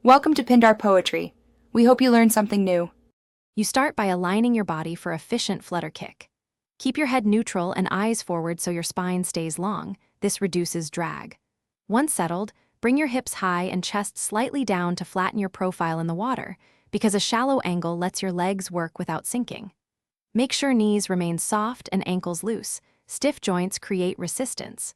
Welcome to Pindar Poetry. We hope you learned something new. You start by aligning your body for efficient flutter kick. Keep your head neutral and eyes forward so your spine stays long. This reduces drag. Once settled, bring your hips high and chest slightly down to flatten your profile in the water, because a shallow angle lets your legs work without sinking. Make sure knees remain soft and ankles loose. Stiff joints create resistance.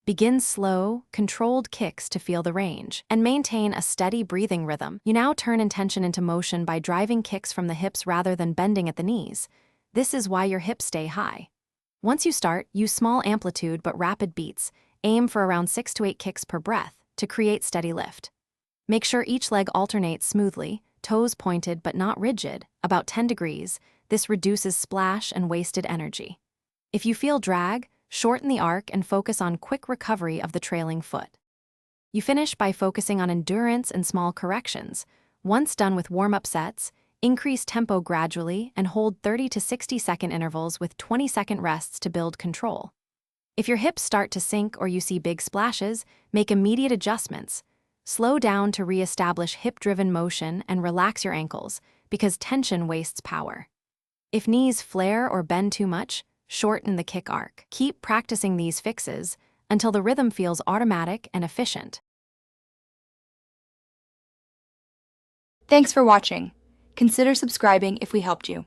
Begin slow, controlled kicks to feel the range, and maintain a steady breathing rhythm. You now turn intention into motion by driving kicks from the hips rather than bending at the knees. This is why your hips stay high. Once you start, use small amplitude but rapid beats. Aim for around 6 to 8 kicks per breath to create steady lift. Make sure each leg alternates smoothly, toes pointed but not rigid, about 10 degrees. This reduces splash and wasted energy. If you feel drag, shorten the arc and focus on quick recovery of the trailing foot. You finish by focusing on endurance and small corrections. Once done with warm-up sets, increase tempo gradually and hold 30 to 60-second intervals with 20-second rests to build control. If your hips start to sink or you see big splashes, make immediate adjustments. Slow down to re-establish hip-driven motion and relax your ankles, because tension wastes power. If knees flare or bend too much, shorten the kick arc. Keep practicing these fixes until the rhythm feels automatic and efficient. Thanks for watching. Consider subscribing if we helped you.